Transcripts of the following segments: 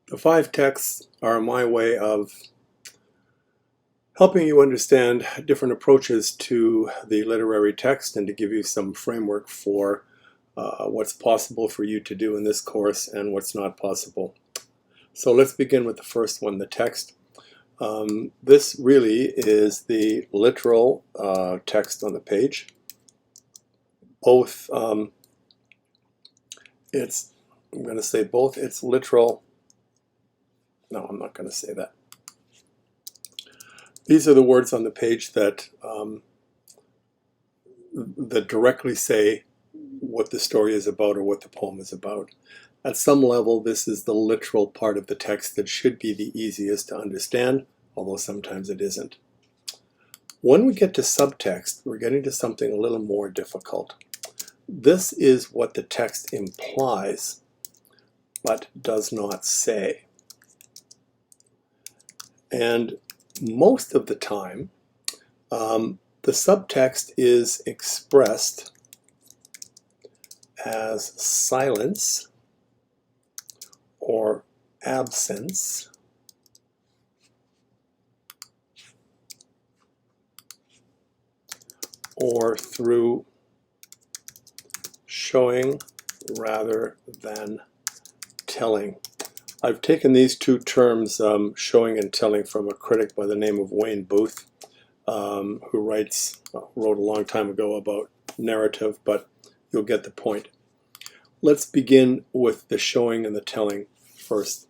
The 5texts are my way of helping you understand different approaches to the literary text and to give you some framework for what's possible for you to do in this course and what's not possible. So let's begin with the first one, the text. This really is the literal text on the page. Both, I'm going to say both it's literal. No, I'm not going to say that. These are the words on the page that directly say what the story is about or what the poem is about. At some level, this is the literal part of the text that should be the easiest to understand, although sometimes it isn't. When we get to subtext, we're getting to something a little more difficult. This is what the text implies, but does not say. And most of the time, the subtext is expressed as silence or absence or through showing rather than telling. I've taken these two terms, showing and telling, from a critic by the name of Wayne Booth, who wrote a long time ago about narrative, but you'll get the point. Let's begin with the showing and the telling first.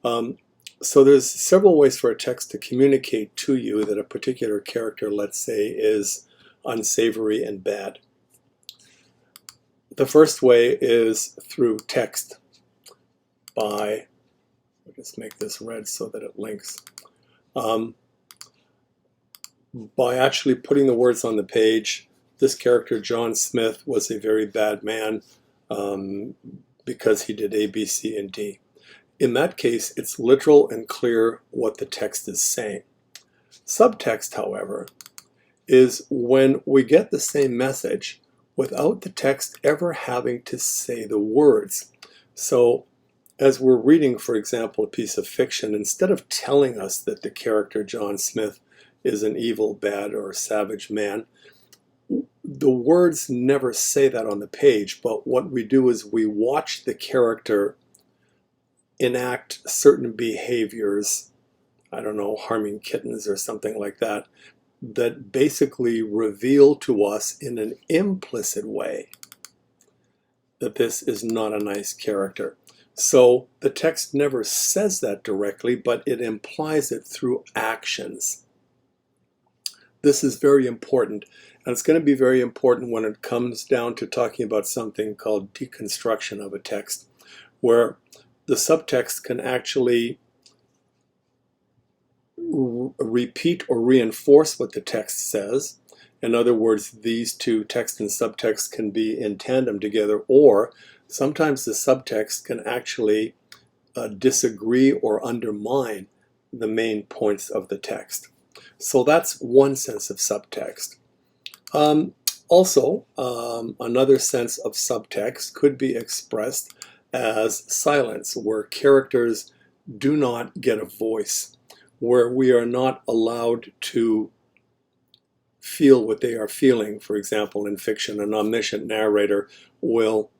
So there's several ways for a text to communicate to you that a particular character, let's say, is unsavory and bad. The first way is through text by, I'll just make this red so that it links, by actually putting the words on the page. This character, John Smith, was a very bad man because he did A, B, C, and D. In that case, it's literal and clear what the text is saying. Subtext, however, is when we get the same message without the text ever having to say the words. So as we're reading, for example, a piece of fiction, instead of telling us that the character John Smith is an evil, bad, or savage man, the words never say that on the page, but what we do is we watch the character enact certain behaviors, I don't know, harming kittens or something like that, that basically reveal to us in an implicit way that this is not a nice character. So the text never says that directly, but it implies it through actions. This is very important, and it's going to be very important when it comes down to talking about something called deconstruction of a text, where the subtext can actually repeat or reinforce what the text says. In other words, these two, text and subtext, can be in tandem together, or sometimes the subtext can actually disagree or undermine the main points of the text. So that's one sense of subtext. Also, another sense of subtext could be expressed as silence, where characters do not get a voice, where we are not allowed to feel what they are feeling. For example, in fiction, an omniscient narrator will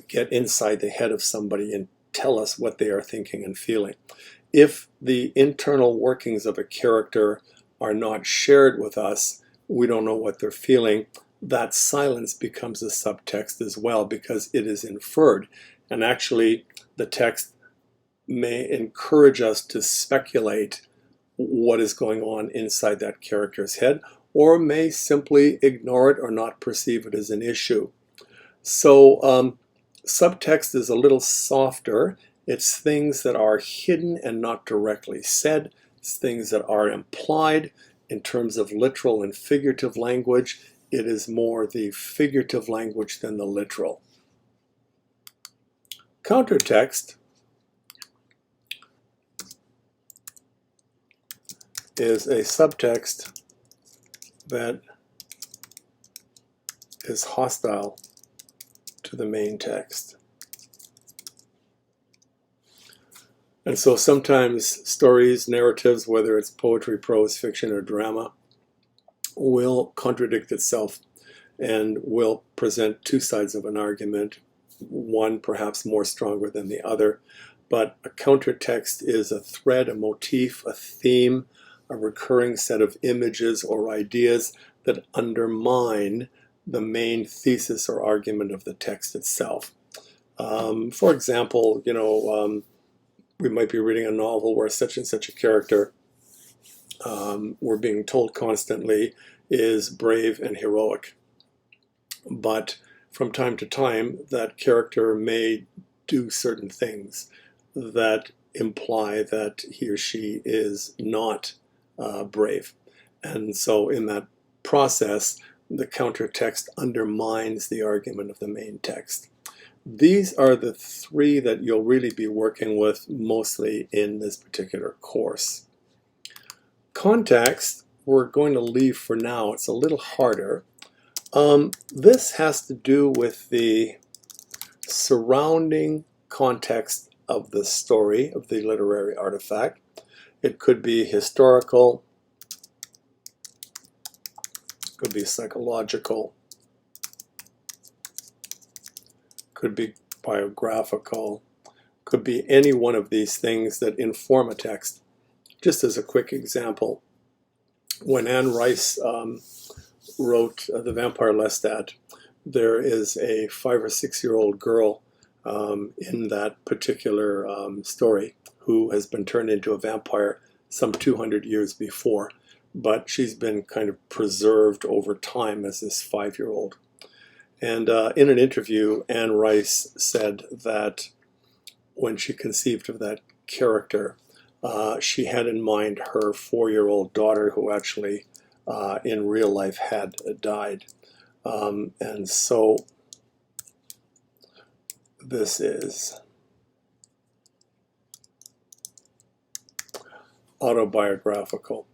get inside the head of somebody and tell us what they are thinking and feeling. If the internal workings of a character are not shared with us, we don't know what they're feeling, that silence becomes a subtext as well, because it is inferred. And actually, the text may encourage us to speculate what is going on inside that character's head, or may simply ignore it or not perceive it as an issue. So subtext is a little softer. It's things that are hidden and not directly said. It's things that are implied in terms of literal and figurative language. It is more the figurative language than the literal. Countertext is a subtext that is hostile to the main text. And so sometimes stories, narratives, whether it's poetry, prose, fiction, or drama, will contradict itself and will present two sides of an argument, one perhaps more stronger than the other. But a countertext is a thread, a motif, a theme, a recurring set of images or ideas that undermine the main thesis or argument of the text itself. For example, we might be reading a novel where such and such a character, we're being told constantly, is brave and heroic. But from time to time, that character may do certain things that imply that he or she is not brave. And so in that process, the countertext undermines the argument of the main text. These are the three that you'll really be working with mostly in this particular course. Context, we're going to leave for now. It's a little harder. This has to do with the surrounding context of the story, of the literary artifact. It could be historical, could be psychological, could be biographical, could be any one of these things that inform a text. Just as a quick example, when Anne Rice wrote The Vampire Lestat, there is a 5 or 6 year old girl in that particular story who has been turned into a vampire some 200 years before, but she's been kind of preserved over time as this 5-year-old. And in an interview, Anne Rice said that when she conceived of that character, she had in mind her 4-year-old daughter who actually in real life had died. And so this is autobiographical.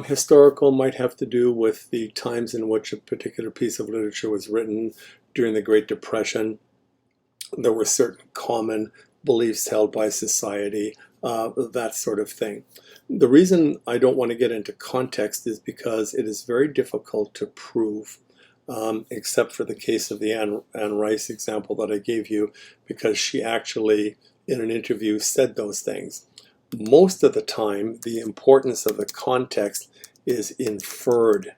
Historical might have to do with the times in which a particular piece of literature was written. During the Great Depression, there were certain common beliefs held by society, that sort of thing. The reason I don't want to get into context is because it is very difficult to prove, except for the case of the Anne Rice example that I gave you, because she actually, in an interview, said those things. Most of the time, the importance of the context is inferred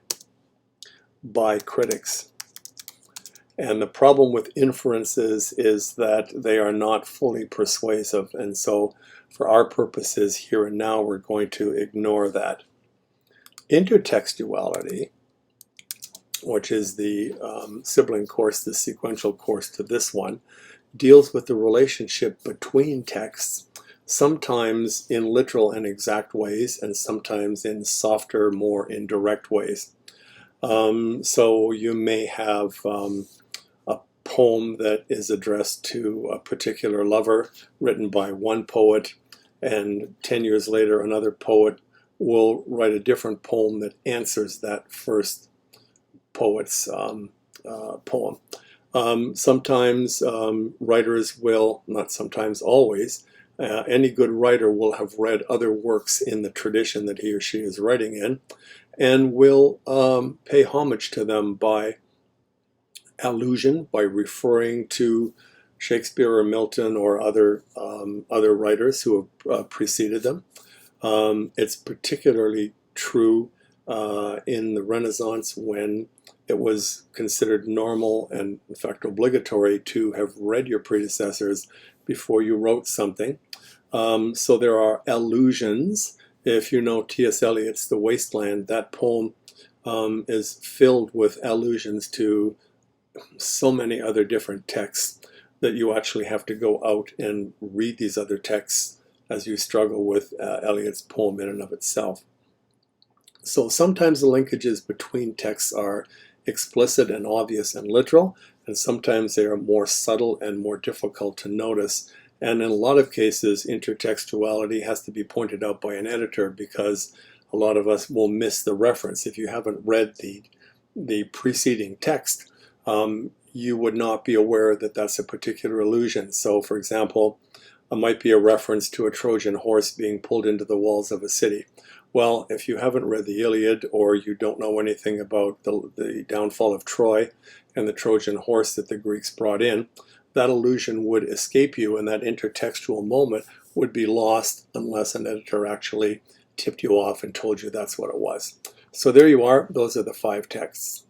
by critics. And the problem with inferences is that they are not fully persuasive. And so for our purposes here and now, we're going to ignore that. Intertextuality, which is the sibling course, the sequential course to this one, deals with the relationship between texts, sometimes in literal and exact ways, and sometimes in softer, more indirect ways. So you may have a poem that is addressed to a particular lover, written by one poet, and 10 years later another poet will write a different poem that answers that first poet's poem. Sometimes writers will, not sometimes, always, any good writer will have read other works in the tradition that he or she is writing in, and will pay homage to them by allusion, by referring to Shakespeare or Milton or other writers who have preceded them. It's particularly true in the Renaissance, when it was considered normal and in fact obligatory to have read your predecessors before you wrote something. So there are allusions. If you know T.S. Eliot's The Wasteland, that poem is filled with allusions to so many other different texts that you actually have to go out and read these other texts as you struggle with Eliot's poem in and of itself. So sometimes the linkages between texts are explicit and obvious and literal, and sometimes they are more subtle and more difficult to notice. And in a lot of cases, intertextuality has to be pointed out by an editor, because a lot of us will miss the reference. If you haven't read the preceding text, you would not be aware that that's a particular allusion. So, for example, might be a reference to a Trojan horse being pulled into the walls of a city. Well, if you haven't read the Iliad, or you don't know anything about the downfall of Troy and the Trojan horse that the Greeks brought in, that allusion would escape you, and that intertextual moment would be lost unless an editor actually tipped you off and told you that's what it was. So there you are. Those are the 5 texts.